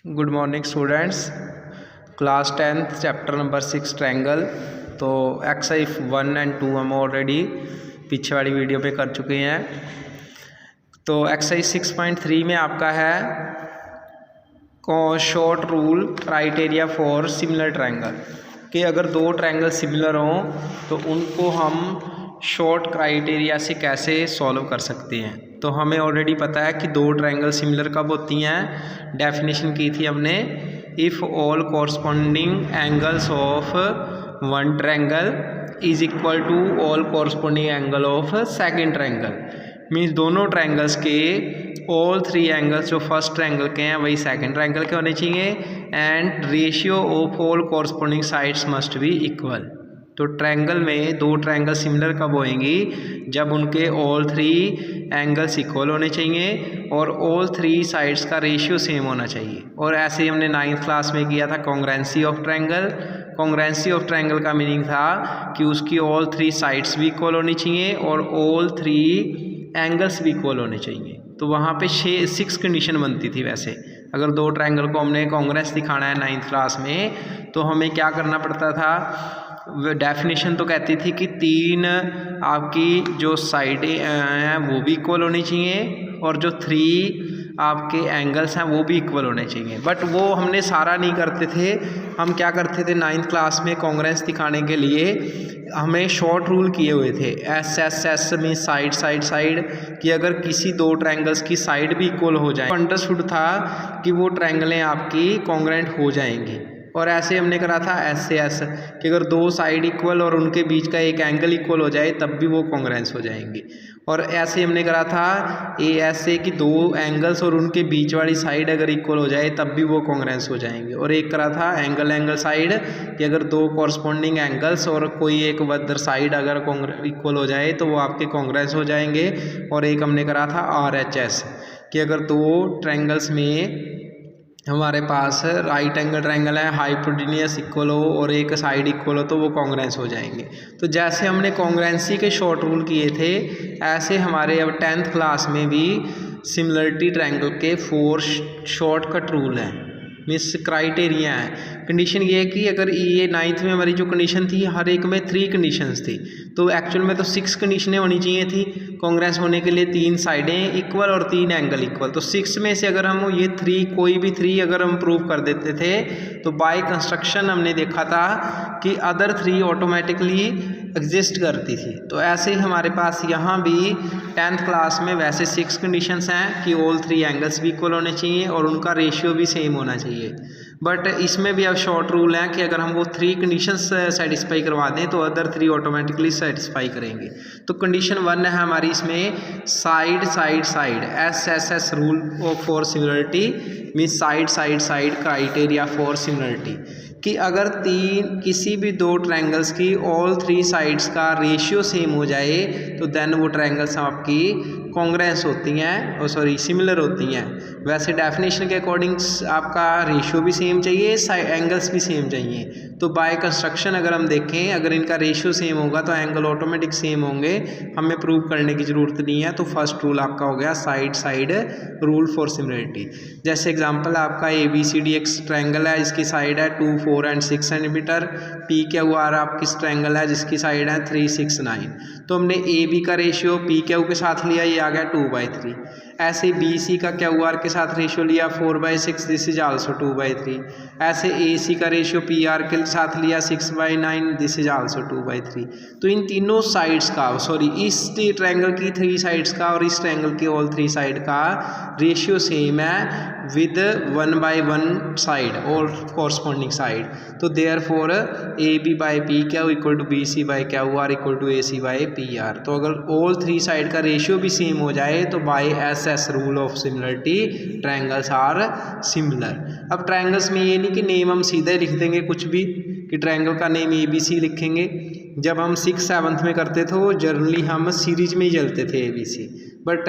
Good morning students. Class 10th chapter number 6 triangle. तो exercise 1 and 2 हम already पीछे वाली वीडियो पे कर चुके हैं। तो एक्सरसाइज 6.3 में आपका है short rule criteria for similar triangle कि अगर दो ट्रायंगल सिमिलर हों तो उनको हम शॉर्ट क्राइटेरिया से कैसे सॉल्व कर सकते हैं। तो हमें ऑलरेडी पता है कि दो ट्रायंगल सिमिलर कब होती हैं। डेफिनेशन की थी हमने, if all corresponding angles of one triangle is equal to all corresponding angle of second triangle. Means दोनों ट्रायंगल्स के ऑल थ्री एंगल्स जो फर्स्ट ट्रायंगल के हैं वही सेकेंड ट्रायंगल के होने चाहिए। And ratio of all corresponding sides must be equal. तो ट्रायंगल में दो ट्रायंगल सिमिलर कब होएंगी, जब उनके ऑल थ्री एंगल्स इक्वल होने चाहिए और ऑल थ्री साइड्स का रेशियो सेम होना चाहिए। और ऐसे ही हमने 9th क्लास में किया था congruency of triangle. Congruency of triangle का मीनिंग था कि उसकी ऑल थ्री साइड्स भी इक्वल होनी चाहिए और ऑल थ्री एंगल्स भी इक्वल होने चाहिए। तो वहाँ पे 6 कंडीशन बनती थी। वैसे अगर दो ट्रायंगल को हमने कॉन्ग्रुएंस दिखाना है 9th क्लास में तो हमें क्या करना पड़ता था। डेफिनेशन तो कहती थी कि तीन आपकी जो साइडें हैं वो भी इक्वल होनी चाहिए और जो थ्री आपके एंगल्स हैं वो भी इक्वल होने चाहिए। बट वो हमने सारा नहीं करते थे। हम क्या करते थे 9th क्लास में कॉन्ग्रुएंस दिखाने के लिए हमें शॉर्ट रूल किए हुए थे। एस में साइड साइड साइड कि अगर किसी दो ट्रायंगल्स की साइड भी इक्वल हो जाए, अंडरस्टूड था कि वो ट्रायंगलें आपकी कॉन्ग्रुएंट हो जाएंगी। और ऐसे हमने करा था एस कि अगर दो साइड इक्वल और उनके बीच का एक एंगल इक्वल हो जाए तब भी वो कॉन्ग्रुएंस हो जाएंगी। और ऐसे हमने करा था ए कि दो एंगल्स और उनके बीच वाली साइड अगर इक्वल हो जाए तब भी वो कॉन्ग्रुएंस हो जाएंगे। और एक करा था एंगल साइड कि अगर दो कॉरस्पॉन्डिंग एंगल्स और कोई एक अदर साइड अगर इक्वल हो जाए तो वो आपके कॉन्ग्रुएंस हो जाएंगे। और एक हमने करा था RHS कि अगर दो ट्रायंगल्स में हमारे पास राइट एंगल ट्रायंगल है, हाइपोटेन्यूस इक्वल हो और एक साइड इक्वल हो तो वो कॉन्ग्रुएंस हो जाएंगे। तो जैसे हमने कॉन्ग्रुएंसी के शॉर्ट रूल किए थे ऐसे हमारे अब 10th क्लास में भी सिमिलरिटी ट्रायंगल के 4 शॉर्टकट रूल हैं, मीन्स क्राइटेरिया है। कंडीशन ये है कि अगर ये 9th में हमारी जो कंडीशन थी हर एक में 3 कंडीशंस थी, तो एक्चुअल में तो 6 कंडीशनें होनी चाहिए थी कॉन्ग्रुएंस होने के लिए। 3 साइडें इक्वल और 3 एंगल इक्वल। तो 6 में से अगर हम ये 3 कोई भी 3 अगर हम प्रूव कर देते थे तो बाय कंस्ट्रक्शन हमने देखा था कि अदर 3 ऑटोमेटिकली एग्जिस्ट करती थी। तो ऐसे ही हमारे पास यहाँ भी 10th क्लास में वैसे 6 कंडीशंस हैं कि ऑल 3 एंगल्स भी इक्वल होने चाहिए और उनका रेशियो भी सेम होना चाहिए। बट इसमें भी अब शॉर्ट रूल है कि अगर हम वो 3 कंडीशंस सेटिस्फाई करवा दें तो अदर 3 ऑटोमेटिकली सेटिस्फाई करेंगे। तो कंडीशन 1 है हमारी इसमें side side side SSS rule for similarity, means side side side criteria for similarity कि अगर किसी भी दो ट्रायंगल्स की ऑल 3 साइड्स का रेशियो सेम हो जाए तो देन वो ट्रायंगल्स आपकी कॉन्ग्रुएंस होती हैं और सिमिलर होती हैं। वैसे डेफिनेशन के अकॉर्डिंग आपका रेशियो भी सेम चाहिए, एंगल्स भी सेम चाहिए। तो बाय कंस्ट्रक्शन अगर हम देखें अगर इनका रेशियो सेम होगा तो एंगल ऑटोमेटिक सेम होंगे, हमें प्रूव करने की ज़रूरत नहीं है। तो फर्स्ट रूल आपका हो गया side side rule for similarity. जैसे एग्जांपल आपका ABCD एक ट्रायंगल है जिसकी साइड है 2, 4 एंड 6 सेंटीमीटर। PQR आपकी ट्रायंगल है जिसकी साइड है 3, 6, 9। तो हमने AB का रेशियो PQ के साथ लिया, ये आ गया 2/3। ऐसे BC का QR के साथ रेशियो लिया 4/6, दिस इज आल्सो 2/3। ऐसे AC का रेशियो PR के साथ लिया 6/9, दिस इज आल्सो 2/3। तो इन तीनों साइड्स का इस ट्रायंगल की 3 साइड्स का और इस ट्रायंगल की ऑल 3 साइड का रेशियो सेम है विद 1/1 साइड और कॉरस्पॉन्डिंग साइड। तो therefore AB/PQ equal to BC/QR equal to AC/PR। तो अगर ऑल 3 साइड का रेशियो भी सेम हो जाए तो by SS rule of similarity triangles are similar. अब ट्रायंगल्स में ये नहीं कि नेम हम सीधे लिख देंगे कुछ भी कि ट्रायंगल का नेम ABC लिखेंगे। जब हम 6th-7th में करते थे वो जनरली हम सीरीज में ही चलते थे ABC, but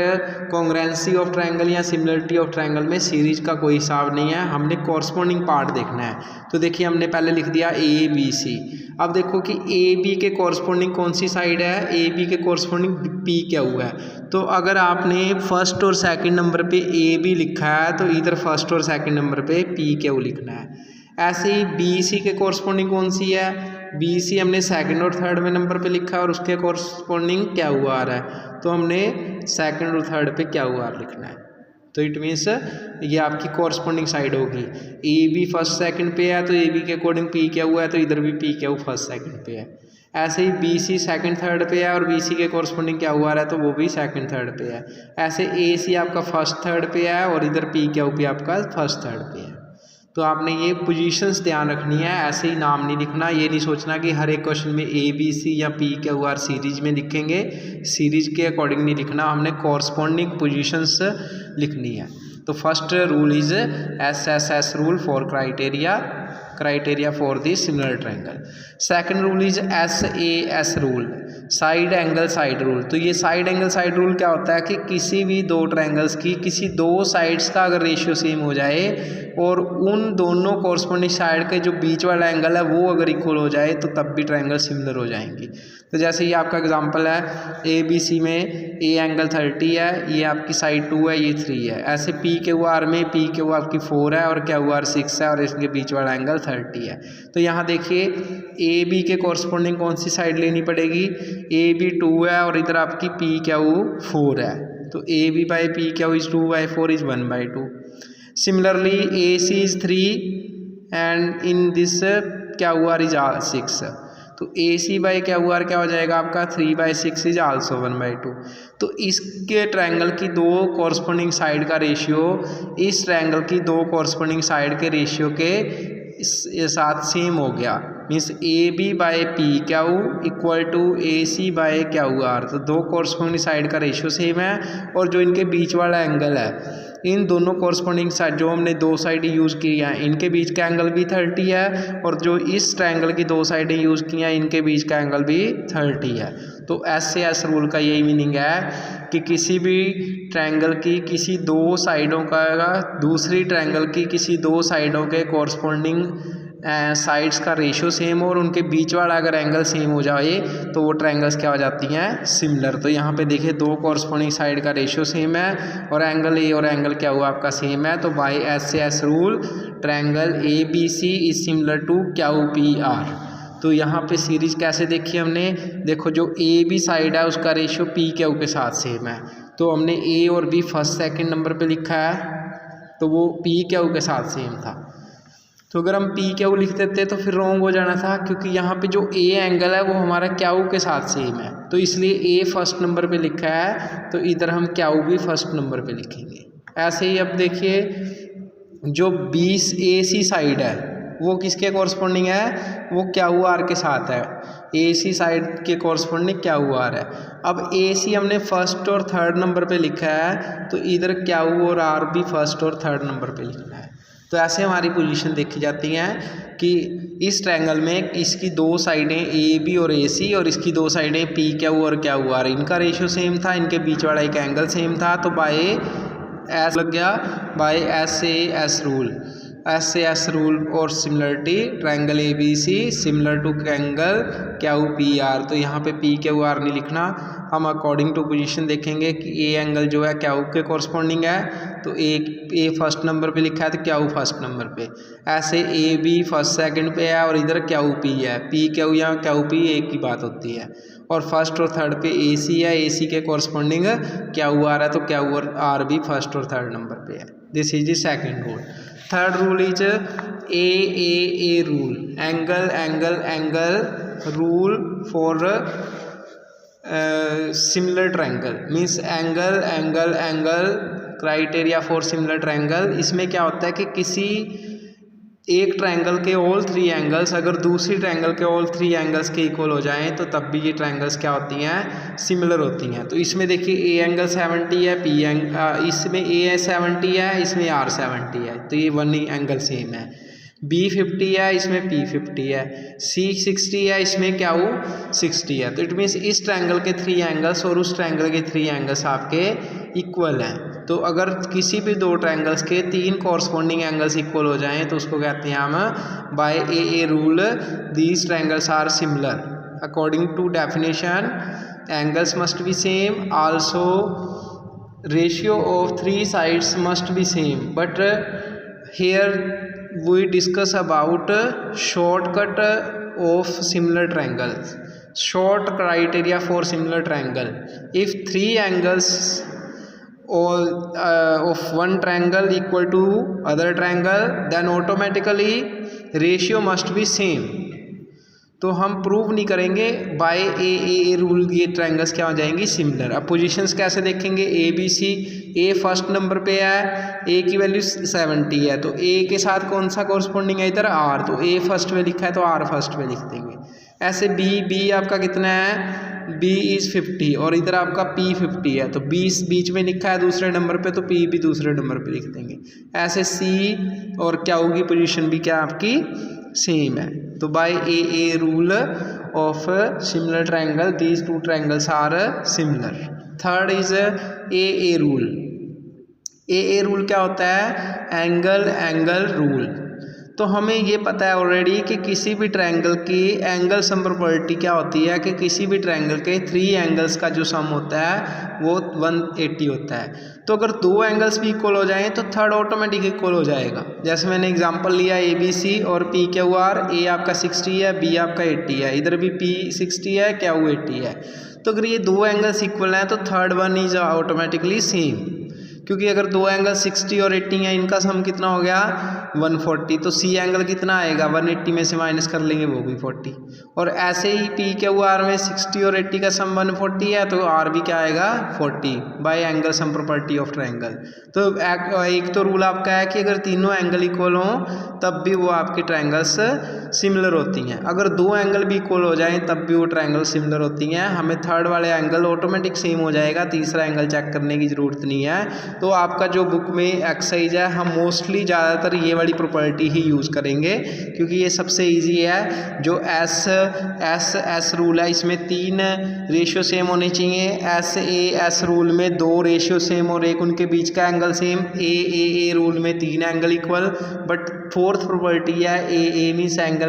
congruency of triangle या सिमिलरिटी ऑफ ट्रायंगल में सीरीज का कोई हिसाब नहीं है, हमने कॉरस्पॉन्डिंग पार्ट देखना है। तो देखिए हमने पहले लिख दिया ABC। अब देखो कि AB के कॉरस्पॉन्डिंग कौन सी साइड है, AB के कॉरस्पॉन्डिंग P क्या हुआ है। तो अगर आपने फर्स्ट और सेकंड नंबर पे AB लिखा है तो इधर फर्स्ट और सेकंड नंबर पे P क्या लिखना है। ऐसे ही BC के कॉरस्पॉन्डिंग कौन सी है, BC हमने सेकंड और थर्ड में नंबर पे लिखा है और उसके कॉरस्पॉन्डिंग क्या हुआ आ रहा है, तो हमने सेकंड और थर्ड पे क्या हुआ लिखना है। तो इट मीन्स ये आपकी कॉरस्पॉन्डिंग साइड होगी। AB फर्स्ट सेकंड पे है तो AB के अकॉर्डिंग P क्या हुआ है, तो इधर भी P क्या हुआ फर्स्ट सेकंड पे है। ऐसे ही BC सेकंड थर्ड पे है और BC के कॉरस्पॉन्डिंग क्या हुआ रहा है, तो वो भी सेकंड थर्ड पे है। ऐसे AC आपका फर्स्ट थर्ड पे है और इधर P क्या हुआ आपका फर्स्ट थर्ड पे है। तो आपने ये पोजीशंस ध्यान रखनी है, ऐसे ही नाम नहीं लिखना। ये नहीं सोचना कि हर एक क्वेश्चन में ABC या P क्या हुआ सीरीज में लिखेंगे, सीरीज के अकॉर्डिंग नहीं लिखना, हमने कॉरस्पॉन्डिंग पोजीशंस लिखनी है। तो first rule is SSS rule for criteria for the similar triangle. Second rule is SAS rule, side angle side rule. तो ये साइड एंगल साइड रूल क्या होता है कि किसी भी दो ट्रायंगल्स की किसी दो साइड्स का अगर रेशियो सेम हो जाए और उन दोनों कॉरस्पॉन्डिंग साइड के जो बीच वाला एंगल है वो अगर इक्वल हो जाए तो तब भी ट्रायंगल सिमिलर हो जाएंगी। तो जैसे ये आपका एग्जांपल है ABC में A एंगल 30 है, ये आपकी साइड 2 है, ये 3 है। ऐसे PQR में PQ आपकी 4 है और QR 6 है और इसके बीच वाला एंगल 30 है। तो यहाँ देखिए AB के कॉरस्पॉन्डिंग कौन सी साइड लेनी पड़ेगी, AB 2 है और इधर आपकी PQ 4 है। तो AB by PQ is 2/4 is 1/2। Similarly AC is 3 and in this QR is 6। तो AC बाई QR क्या हो जाएगा आपका 3/6 इज आल्सो 1/2। तो इसके ट्रायंगल की दो कॉरस्पॉन्डिंग साइड का रेशियो इस ट्रायंगल की दो कॉरस्पॉन्डिंग साइड के रेशियो के साथ सेम हो गया। Means AB by PQ equal to AC by QR। तो दो कॉरस्पॉन्डिंग साइड का रेशियो सेम है और जो इनके बीच वाला एंगल है, इन दोनों कॉरस्पॉन्डिंग साइड जो हमने दो साइडें यूज़ की हैं इनके बीच का एंगल भी 30 है और जो इस ट्रायंगल की दो साइडें यूज़ की हैं इनके बीच का एंगल भी 30 है। तो SAS रूल का यही मीनिंग है कि किसी भी ट्रायंगल की किसी दो साइडों का दूसरी ट्रायंगल की किसी दो साइडों के कॉरस्पॉन्डिंग साइड्स का रेशियो सेम हो और उनके बीच वाला अगर एंगल सेम हो जाए तो वो ट्रायंगल्स क्या हो जाती हैं सिमिलर। तो यहाँ पे देखिए दो कॉरस्पॉन्डिंग साइड का रेशियो सेम है और एंगल A और एंगल क्या हुआ आपका सेम है। तो by SAS rule triangle ABC is similar to QPR। तो यहाँ पे सीरीज कैसे देखी हमने, देखो जो AB साइड है उसका रेशियो PQ के साथ सेम है। तो हमने A और B फर्स्ट सेकंड नंबर पे लिखा है तो वो PQ के साथ सेम था। तो अगर हम PQ लिख देते तो फिर रॉन्ग हो जाना था, क्योंकि यहाँ पे जो A एंगल है वो हमारा Q के साथ सेम है। तो इसलिए A फर्स्ट नंबर पे लिखा है तो इधर हम Q भी फर्स्ट नंबर पे लिखेंगे। ऐसे ही अब देखिए जो AC साइड है वो किसके कॉरस्पॉन्डिंग है, वो QR के साथ है। AC साइड के कॉरस्पॉन्डिंग QR है। अब AC हमने फर्स्ट और थर्ड नंबर पे लिखा है तो इधर Q और R भी फर्स्ट और थर्ड नंबर पे लिखना है। तो ऐसे हमारी पोजीशन देखी जाती हैं कि इस ट्रायंगल में इसकी दो साइडें AB और AC और इसकी दो साइडें PQ और QR, इनका रेशियो सेम था, इनके बीच वाला एक एंगल सेम था। तो बाय S लग गया, by SAS rule. SAS rule और similarity triangle ABC similar to triangle QPR। तो यहाँ पे PQR नहीं लिखना, हम अकॉर्डिंग टू पोजीशन देखेंगे कि A एंगल जो है Q के कॉरस्पॉन्डिंग है तो A फर्स्ट नंबर पे लिखा है तो Q फर्स्ट नंबर पे। ऐसे AB फर्स्ट सेकंड पे है और इधर QP है, PQ या QP एक ही बात होती है। और फर्स्ट और थर्ड पे AC है, AC के कॉरस्पॉन्डिंग QR है तो QR भी फर्स्ट और थर्ड नंबर पे है। This is the second rule. Third rule is AAA rule, angle rule for similar triangle. Means angle criteria for similar triangle. इसमें क्या होता है कि किसी एक ट्रायंगल के ऑल थ्री एंगल्स अगर दूसरी ट्रायंगल के ऑल थ्री एंगल्स के इक्वल हो जाएं तो तब भी ये ट्रायंगल्स क्या होती हैं, सिमिलर होती हैं। तो इसमें देखिए A एंगल 70 है, इसमें A 70 है, इसमें R 70 है, तो ये वन एंगल सेम है। B50 है, इसमें P50 है, C60 है, इसमें क्या हो 60 है। तो इट मीन्स इस ट्रायंगल के 3 एंगल्स और उस ट्रायंगल के 3 एंगल्स आपके इक्वल हैं। तो अगर किसी भी दो ट्रायंगल्स के 3 कॉरस्पॉन्डिंग एंगल्स इक्वल हो जाएं तो उसको कहते हैं हम by a rule these triangles are similar. According to definition angles must be same, also ratio of 3 sides must be same, but here we discuss about shortcut of similar triangles, short criteria for similar triangle. If 3 angles of one triangle equal to other triangle, then automatically ratio must be same. तो हम prove नहीं करेंगे by a rule, ये triangles क्या हो जाएंगी similar. अब positions कैसे देखेंगे, A B C, A first number पे है, ए की वैल्यू 70 है, तो ए के साथ कौन सा कॉरस्पॉन्डिंग है इधर आर, तो ए फर्स्ट में लिखा है तो आर फर्स्ट में लिख देंगे। ऐसे बी आपका कितना है, बी इज़ 50 और इधर आपका पी 50 है, तो बीच में लिखा है दूसरे नंबर पे तो पी भी दूसरे नंबर पे लिख देंगे। ऐसे सी और क्या होगी पोजीशन भी क्या आपकी सेम है। तो by a rule of similar triangle these two triangles are similar. Third is a rule. A rule क्या होता है, एंगल रूल। तो हमें ये पता है ऑलरेडी कि किसी भी ट्रायंगल की एंगल सम प्रॉपर्टी क्या होती है कि किसी भी ट्रायंगल के 3 एंगल्स का जो सम होता है वो 180 होता है। तो अगर 2 एंगल्स भी इक्वल हो जाएं तो थर्ड ऑटोमेटिक इक्वल हो जाएगा। जैसे मैंने एग्जांपल लिया ए बी सी और पी क्यू आर, ए आपका 60 है, बी आपका 80 है, इधर भी पी 60 है, क्यू 80 है। तो अगर ये 2 एंगल्स इक्वल हैं तो third one is automatically same, क्योंकि अगर 2 एंगल 60 और 80 हैं, इनका सम कितना हो गया 140। तो सी एंगल कितना आएगा, 180 में से माइनस कर लेंगे वो भी 40। और ऐसे ही पी क्यू आर में 60 और 80 का सम 140 है तो आर भी क्या आएगा 40 bye angle sum property of triangle. तो एक तो रूल आपका है कि अगर तीनों एंगल इक्वल हों तब भी वो आपकी ट्रायंगल्स सिमिलर होती हैं। अगर 2 एंगल भी इक्वल हो जाएं तब भी वो ट्रायंगल सिमिलर होती हैं। हमें थर्ड वाले एंगल ऑटोमेटिक सेम हो जाएगा, तीसरा एंगल चेक करने की ज़रूरत नहीं है। तो आपका जो बुक में एक्सरसाइज है हम मोस्टली ज़्यादातर ये वाली प्रॉपर्टी ही यूज़ करेंगे क्योंकि ये सबसे इजी है। जो एस रूल है इसमें 3 रेशियो सेम होने चाहिए। एस रूल में 2 रेशियो सेम और एक उनके बीच का एंगल सेम। ए रूल में 3 angle equal. But fourth property है ए मीन्स एंगल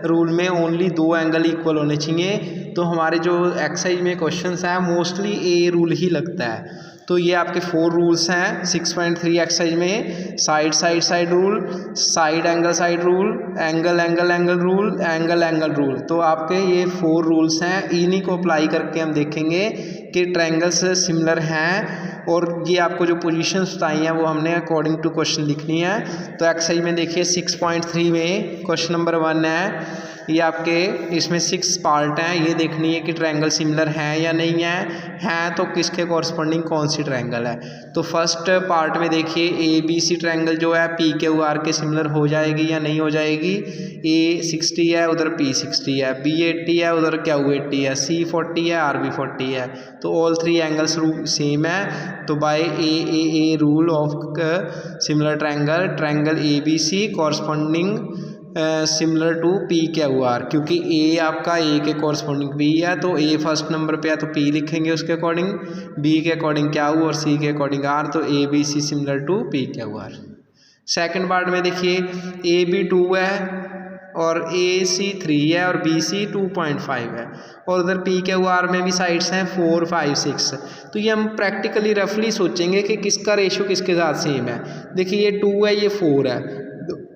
रूल में ओनली 2 एंगल इक्वल होने चाहिए। तो हमारे जो एक्सरसाइज में क्वेश्चंस हैं मोस्टली ए रूल ही लगता है। तो ये आपके 4 रूल्स हैं 6.3 एक्सरसाइज में, side rule, side rule, angle rule, angle rule. तो आपके ये 4 रूल्स हैं, इन्हीं को अप्लाई करके हम देखेंगे कि ट्रायंगल्स सिमिलर हैं। और ये आपको जो पोजीशंस बताई हैं वो हमने अकॉर्डिंग टू क्वेश्चन लिखनी है। तो एक्सरसाइज में देखिए 6.3 में क्वेश्चन नंबर 1 है, ये आपके इसमें 6 पार्ट हैं। ये देखनी है कि ट्रायंगल सिमिलर हैं या नहीं है तो किसके कॉरस्पॉन्डिंग कौन सी ट्रायंगल है। तो फर्स्ट पार्ट में देखिए ए बी सी ट्रायंगल जो है पी क्यू आर के सिमिलर हो जाएगी या नहीं हो जाएगी। ए 60 है उधर पी 60 है, बी 80 है उधर क्यू 80 है, सी 40 है आर भी 40 है। तो ऑल 3 एंगल्स सेम है। तो by a rule of similar triangle A B C corresponding similar to P Q R, क्योंकि ए आपका ए के कॉरस्पॉन्डिंग बी है तो ए फर्स्ट नंबर पे है तो पी लिखेंगे उसके अकॉर्डिंग, बी के अकॉर्डिंग क्यू और सी के अकॉर्डिंग आर। तो A B C similar to P Q R. Second part में देखिए ए बी 2 है और ए सी 3 है और बी सी 2.5 है और उधर पी क्यू आर में भी साइड्स हैं 4 5 6। तो ये हम प्रैक्टिकली रफली सोचेंगे कि किसका रेशियो किसके साथ सेम है। देखिए ये 2 है ये 4 है,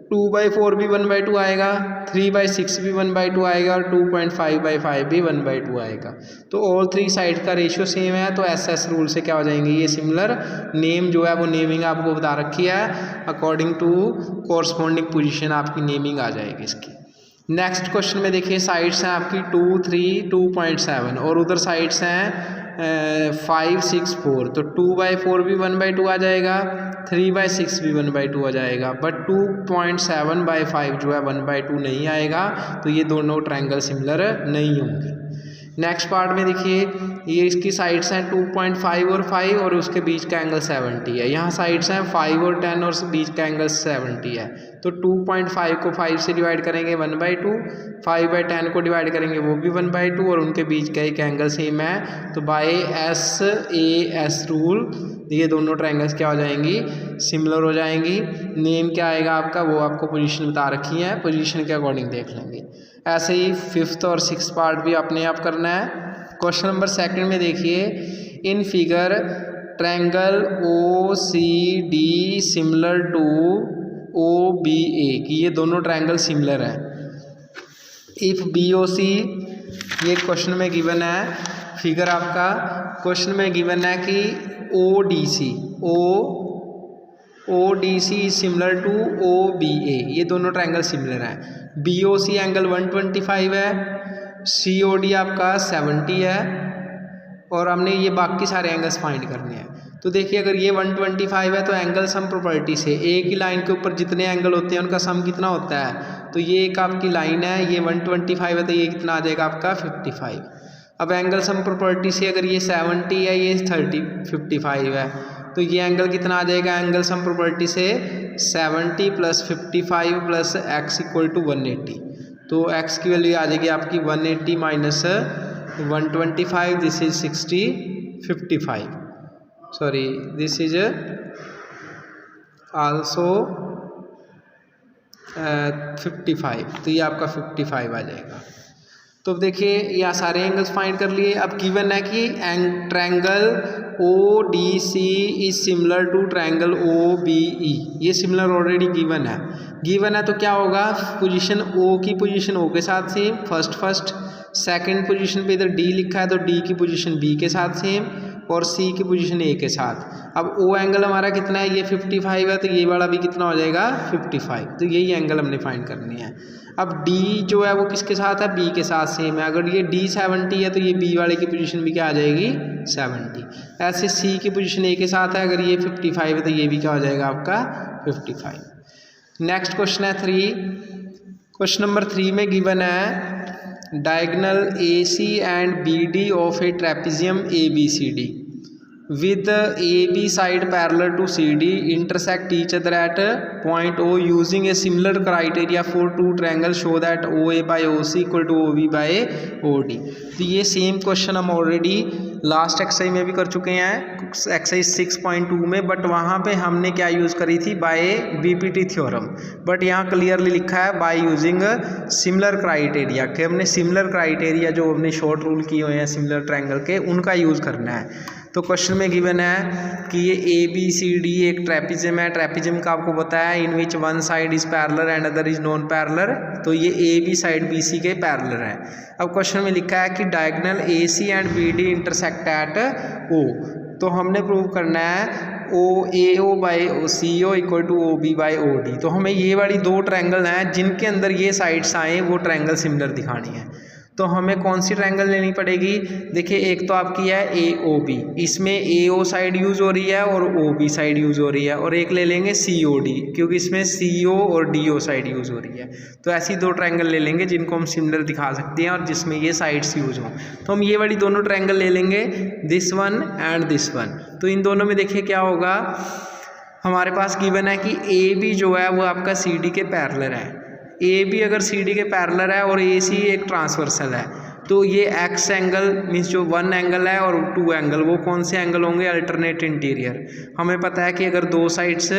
2/4 भी 1/2 आएगा, 3/6 भी 1/2 आएगा और 2.5/5 भी 1/2 आएगा। तो ऑल 3 साइड का रेशियो सेम है तो एस रूल से क्या हो जाएंगे ये सिमिलर। नेम जो है वो नेमिंग आपको बता रखी है, अकॉर्डिंग टू कॉरस्पॉन्डिंग पोजीशन आपकी नेमिंग आ जाएगी इसकी। नेक्स्ट क्वेश्चन में देखिए साइड्स हैं आपकी 2 3 2.7 और उधर साइड्स हैं 5 6 4। तो 2/4 भी 1/2 आ जाएगा, 3/6 भी 1/2 आ जाएगा, बट 2.7/5 जो है 1/2 नहीं आएगा। तो ये दोनों ट्रायंगल सिमिलर नहीं होंगे। नेक्स्ट पार्ट में देखिए ये इसकी साइड्स हैं 2.5 और 5 और उसके बीच का एंगल 70 है। यहाँ साइड्स हैं 5 और 10 और बीच का एंगल 70 है। तो 2.5 को 5 से डिवाइड करेंगे 1/2, 5/10 को डिवाइड करेंगे वो भी 1/2 और उनके बीच का एक एंगल सेम है। तो बाय SAS रूल ये दोनों ट्रायंगल्स क्या हो जाएंगी, सिमिलर हो जाएंगी। नेम क्या आएगा आपका, वो आपको पोजीशन बता रखी है, पोजीशन के अकॉर्डिंग देख लेंगे। ऐसे ही 5th और 6th पार्ट भी अपने आप करना है। क्वेश्चन नंबर 2 में देखिए, in figure triangle OCD similar to OBA कि ये दोनों ट्रायंगल सिमिलर हैं। इफ BOC, ये क्वेश्चन में गिवन है फिगर आपका, क्वेश्चन में गिवन है कि ODC सिमिलर टू OBA, ये दोनों ट्रायंगल सिमिलर हैं। BOC एंगल 125 है, COD आपका 70 है और हमने ये बाकी सारे एंगल्स फाइंड करने हैं। तो देखिए अगर ये 125 है तो एंगल सम प्रॉपर्टी से एक ही लाइन के ऊपर जितने एंगल होते हैं उनका सम कितना होता है। तो ये एक आपकी लाइन है, ये 125 है तो ये कितना आ जाएगा आपका 55। अब एंगल सम प्रॉपर्टी से अगर ये 70 है, ये 55 है, तो ये एंगल कितना आ जाएगा, एंगल सम प्रॉपर्टी से 70 + 55 + x = 180। तो x की वैल्यू आ जाएगी आपकी 180 - 125, this is 60, 55, sorry this is also 55, तो ये आपका 55 आ जाएगा। तो देखिए यहाँ सारे एंगल्स फाइंड कर लिए। अब गिवन है कि triangle ODC is similar to triangle OBE, ये सिमिलर ऑलरेडी गिवन है तो क्या होगा, पोजीशन O की पोजीशन O के साथ सेम, फर्स्ट सेकंड पोजीशन पे इधर D लिखा है तो D की पोजीशन B के साथ सेम और C की पोजीशन A के साथ। अब O एंगल हमारा कितना है, ये 55 है तो ये वाला भी कितना हो जाएगा 55। तो यही एंगल हमने फाइंड करनी है। अब D जो है वो किसके साथ है, B के साथ सेम है। अगर ये D 70 है तो ये B वाले की पोजीशन भी क्या आ जाएगी 70। ऐसे C की पोजीशन A के साथ है, अगर ये 55 है तो ये भी क्या हो जाएगा आपका 55। नेक्स्ट क्वेश्चन है 3। क्वेश्चन नंबर 3 में गिवन है diagonal AC and BD of a trapezium ABCD with AB side parallel to CD intersect each other at point O using a similar criteria for two triangles show that OA by OC = OB by OD। तो ये same question हम already last exercise में भी कर चुके हैं, exercise 6.2 में, but वहाँ पे हमने क्या यूज़ करी थी, बाय BPT थ्योरम। बट यहाँ क्लियरली लिखा है बाय यूजिंग सिमिलर क्राइटेरिया, कि हमने सिमिलर क्राइटेरिया जो हमने शॉर्ट रूल किए हुए हैं सिमिलर ट्रायंगल के, उनका यूज़ करना है। तो क्वेश्चन में गिवन है कि ये ABCD एक ट्रेपेजियम है, ट्रेपेजियम का आपको पता है in which one side is parallel and other is non parallel, तो ये AB साइड BC के पैरेलल है। अब क्वेश्चन में लिखा है कि diagonal AC and BD intersect at O, तो हमने प्रूव करना है AO by CO = OB by OD। तो हमें ये वाली दो ट्रायंगल हैं जिनके अंदर ये साइड्स आए वो ट्रायंगल सिमिलर दिखानी है। तो हमें कौन सी ट्रायंगल लेनी पड़ेगी, देखिए एक तो आपकी है AOB, इसमें AO साइड यूज़ हो रही है और OB साइड यूज़ हो रही है, और एक ले लेंगे COD क्योंकि इसमें CO और DO साइड यूज़ हो रही है। तो ऐसी दो ट्रायंगल ले लेंगे जिनको हम सिमिलर दिखा सकते हैं और जिसमें ये साइड्स यूज़ हों। तो हम ये वाली दोनों ट्रायंगल ले लेंगे, this one and this one. तो इन दोनों में देखिए क्या होगा, हमारे पास गिवन है कि AB जो है वो आपका CD के पैरेलल है, AB अगर CD के पैरेलल है और AC एक ट्रांसवर्सल है, तो ये X एंगल मीन्स जो वन एंगल है और टू एंगल, वो कौन से एंगल होंगे, अल्टरनेट इंटीरियर। हमें पता है कि अगर दो साइड्स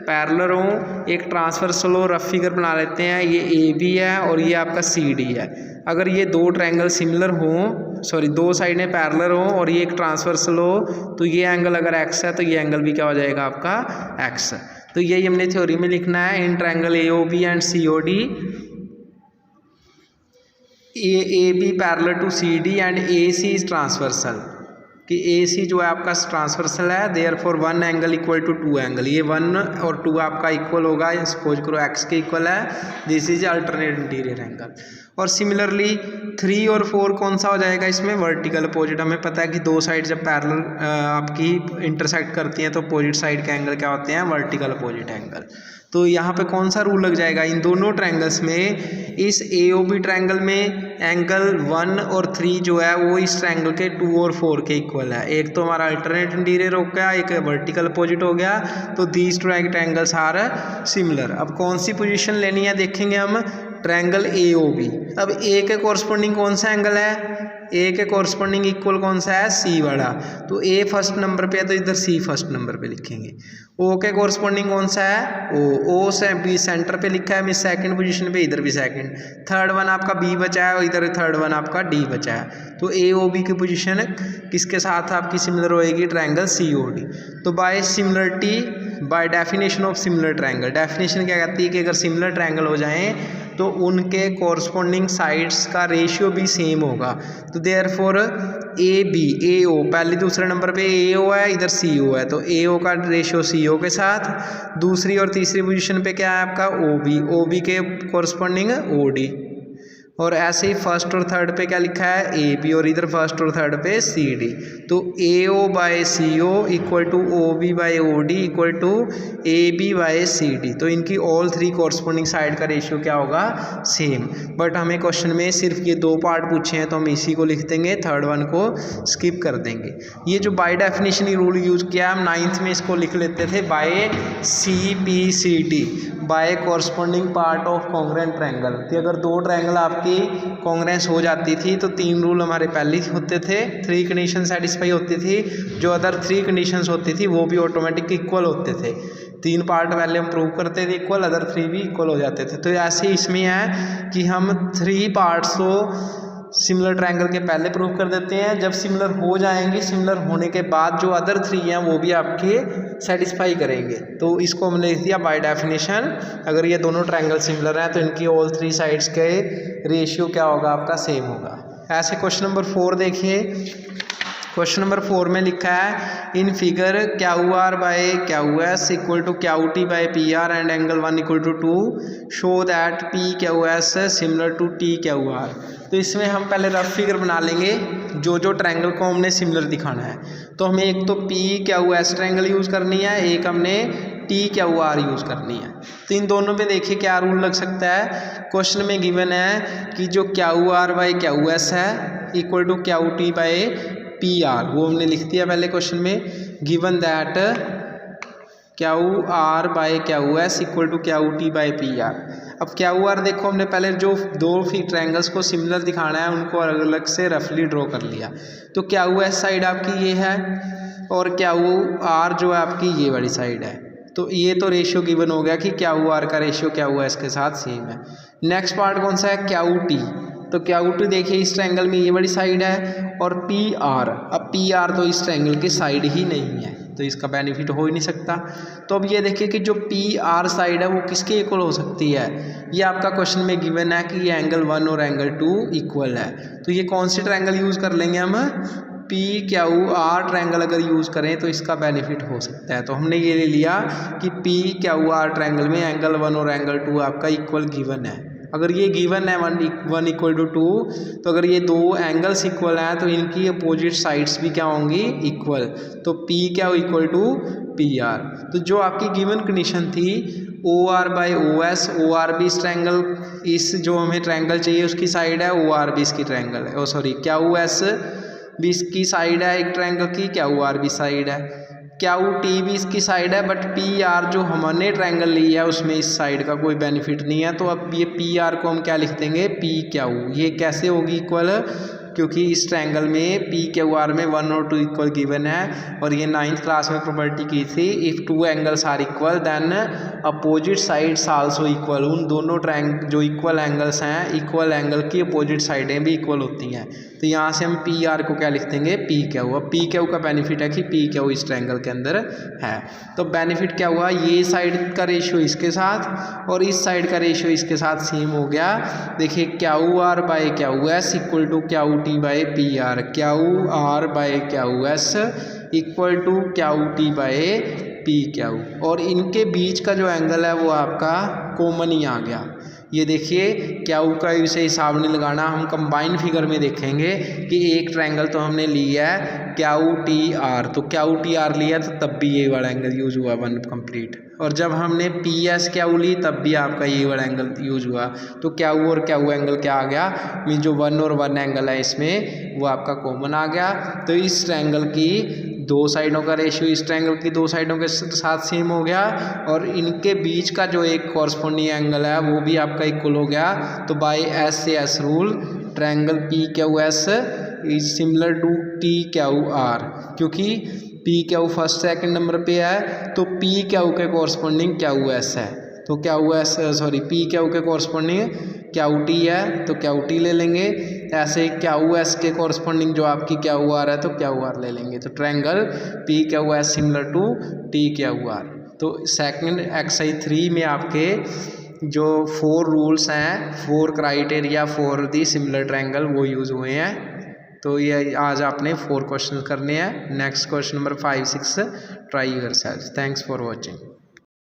पैरेलल हों, एक ट्रांसवर्सल हो, रफ फिगर बना लेते हैं, ये AB है और ये आपका CD है। अगर ये दो ट्रायंगल सिमिलर हों, सॉरी दो साइडें पैरेलल हों और ये एक ट्रांसवर्सल हो, तो ये एंगल अगर X है तो ये एंगल भी क्या हो जाएगा आपका X। तो यही हमने थ्योरी में लिखना है, in triangle AOB and COD AB parallel to CD and AC is transversal, कि AC जो है आपका ट्रांसवर्सल है, therefore one angle equal to two angle, ये वन और टू आपका इक्वल होगा, सपोज करो X के इक्वल है, this is alternate interior angle. और सिमिलरली 3 और 4 कौन सा हो जाएगा, इसमें वर्टिकल अपोजिट। हमें पता है कि दो साइड जब पैरेलल आपकी इंटरसेक्ट करती हैं तो अपोजिट साइड के एंगल क्या होते हैं, वर्टिकल अपोजिट एंगल। तो यहाँ पे कौन सा रूल लग जाएगा इन दोनों ट्रायंगल्स में, इस AOB ट्रायंगल में एंगल 1 और 3 जो है वो इस ट्रायंगल के 2 और 4 के इक्वल है। एक तो हमारा अल्टरनेट इंटीरियर हो गया, एक वर्टिकल अपोजिट हो गया, तो these two triangles are similar. अब कौन सी पोजीशन लेनी है देखेंगे हम, ट्रायंगल AOB। अब A के कॉरस्पॉन्डिंग कौन सा एंगल है, A के कॉरस्पॉन्डिंग इक्वल कौन सा है, C वाला, तो A फर्स्ट नंबर पे है तो इधर C फर्स्ट नंबर पे लिखेंगे। O के कॉरस्पॉन्डिंग कौन सा है, O से B सेंटर पे लिखा है, मिस सेकंड पोजीशन पे, इधर भी सेकंड। थर्ड वन आपका B बचा है और इधर थर्ड वन आपका D बचा है, तो AOB की पोजीशन किसके साथ आपकी सिमिलर होएगी, ट्रायंगल COD। तो by similarity, by definition of similar triangle, definition क्या कहती है कि अगर सिमिलर ट्रायंगल हो जाएं तो उनके कॉरस्पॉन्डिंग साइड्स का रेशियो भी सेम होगा। तो देयरफॉर AO पहले दूसरे नंबर पे AO है, इधर CO है, तो AO का रेशियो CO के साथ। दूसरी और तीसरी पोजीशन पे क्या है आपका OB के कॉरस्पॉन्डिंग OD, और ऐसे ही फर्स्ट और थर्ड पे क्या लिखा है AB, और इधर फर्स्ट और थर्ड पे CD। तो AO by CO equal to OB by OD equal to AB by CD। तो इनकी ऑल थ्री कॉरस्पॉन्डिंग साइड का रेशियो क्या होगा, सेम। बट हमें क्वेश्चन में सिर्फ ये दो पार्ट पूछे हैं तो हम इसी को लिख देंगे, थर्ड वन को स्किप कर देंगे। ये जो बाय डेफिनेशन रूल यूज किया हम 9th में इसको लिख लेते थे by CPCT, by corresponding part of congruent triangle, कि अगर दो ट्रायंगल आपकी कॉन्ग्रुएंस हो जाती थी तो तीन रूल हमारे पहले ही होते थे, 3 कंडीशन सेटिस्फाई होती थी, जो अदर 3 कंडीशंस होती थी वो भी ऑटोमेटिक इक्वल होते थे। 3 पार्ट पहले हम प्रूव करते थे इक्वल, अदर 3 भी इक्वल हो जाते थे। तो ऐसे इसमें है कि हम 3 पार्ट्स को सिमिलर ट्रायंगल के पहले प्रूव कर देते हैं, जब सिमिलर हो जाएंगे, सिमिलर होने के बाद जो अदर 3 हैं वो भी आपके सेटिस्फाई करेंगे। तो इसको हमने लिख दिया बाय डेफिनेशन, अगर ये दोनों ट्रायंगल सिमिलर हैं तो इनकी ऑल 3 साइड्स के रेशियो क्या होगा आपका, सेम होगा। ऐसे क्वेश्चन नंबर 4 देखिए। क्वेश्चन नंबर 4 में लिखा है in figure QR by QS equal to QT by PR and angle 1 equal to 2 show that PQS similar to TQR। तो इसमें हम पहले रफ फिगर बना लेंगे, जो जो ट्रायंगल को हमने सिमिलर दिखाना है। तो हमें एक तो PQS ट्रायंगल यूज़ करनी है, एक हमने TQR यूज़ करनी है। तो इन दोनों पे देखिए क्या रूल लग सकता है। क्वेश्चन में गिवन है कि जो QR बाय QS है equal to QT by PR, वो हमने लिख दिया पहले क्वेश्चन में। Given that QR by QS equal to QT by PR। अब QR देखो हमने पहले जो दो ट्रायंगल्स को सिमिलर दिखाना है उनको अलग अलग से रफली ड्रॉ कर लिया। तो QS साइड आपकी ये है और QR जो है आपकी ये वाली साइड है। तो ये तो रेशियो गिवन हो गया कि QR का रेशियो QS के साथ सेम है। नेक्स्ट पार्ट कौन सा है, QT। तो QT देखिए इस ट्रायंगल में ये वाली साइड है, और PR, अब PR तो इस ट्रायंगल की साइड ही नहीं है तो इसका बेनिफिट हो ही नहीं सकता। तो अब ये देखिए कि जो PR साइड है वो किसके इक्वल हो सकती है, ये आपका क्वेश्चन में गिवन है कि ये एंगल 1 और एंगल 2 इक्वल है। तो ये कौन सी ट्रायंगल यूज़ कर लेंगे हम, PQR ट्रायंगल अगर यूज़ करें तो इसका बेनिफिट हो सकता है। तो हमने ये ले लिया कि PQR ट्रायंगल में एंगल 1 और एंगल 2 आपका इक्वल गिवन है। अगर ये गिवन है 1 इक्वल टू 2, तो अगर ये दो एंगल्स इक्वल हैं तो इनकी अपोजिट साइड्स भी क्या होंगी, इक्वल। तो P क्या इक्वल टू PR। तो जो आपकी गिवन कंडीशन थी OR बाय OS, OR भी इस ट्रायंगल, इस जो हमें ट्रायंगल चाहिए उसकी साइड है, OR भी इसकी ट्रायंगल है, QS भी इसकी साइड है एक ट्रायंगल की, QR भी साइड है, QT भी इसकी साइड है, बट PR जो हमने ट्रायंगल लिया है उसमें इस साइड का कोई बेनिफिट नहीं है। तो अब ये PR को हम क्या लिख देंगे, PQ। ये कैसे होगी इक्वल, क्योंकि इस ट्रायंगल में PQR में 1 और 2 इक्वल गिवन है, और ये 9th क्लास में प्रॉपर्टी की थी, if 2 angles are equal then opposite sides also equal. उन दोनों जो इक्वल एंगल्स हैं, इक्वल एंगल की अपोजिट साइडें भी इक्वल होती हैं। तो यहाँ से हम PR को क्या लिख देंगे, PQ। अब PQ का बेनिफिट है कि PQ इस ट्रायंगल के अंदर है। तो बेनिफिट क्या हुआ, ये साइड का रेशियो इसके साथ और इस साइड का रेशियो इसके साथ सेम हो गया। देखिए QR by QS equal to QT by PR, QR by QS equal to QT by P Q, और इनके बीच का जो एंगल है वो आपका कॉमन ही आ गया। ये देखिए क्यू का इसे हिसाब नहीं लगाना, हम कंबाइन फिगर में देखेंगे कि एक ट्रायंगल तो हमने लिया है क्यू टी आर, तो क्यू टी आर लिया तो तब भी ये वाला एंगल यूज हुआ वन कंप्लीट, और जब हमने पी एस क्यू ली तब भी आपका ये वाला एंगल यूज हुआ। तो क्यू और क्यू एंगल क्या आ गया, मीन जो वन और वन एंगल है इसमें वो आपका कॉमन आ गया। तो इस ट्रायंगल की दो साइडों का रेशियो इस ट्रायंगल की दो साइडों के साथ सेम हो गया, और इनके बीच का जो एक कॉरस्पॉन्डिंग एंगल है वो भी आपका इक्वल हो गया। तो बाय एस से S rule triangle P Q S is similar to T Q R, क्योंकि P Q first second number पे है तो पी क्यू के कॉरस्पॉन्डिंग क्यू एस है, तो Q S sorry P Q के कॉरस्पॉन्डिंग क्यू टी है तो क्यू टी ले लेंगे। ऐसे क्यू एस के कॉरस्पॉन्डिंग जो आपकी क्यू आर है तो क्यू आर ले लेंगे। तो triangle P Q S similar to T Q R. तो सेकंड एक्सरसाइज 3 में आपके जो 4 रूल्स हैं, 4 criteria for the similar triangle वो यूज़ हुए हैं। तो ये आज आपने 4 क्वेश्चन करने हैं। Next question number 5, 6 try yourself. Thanks for watching.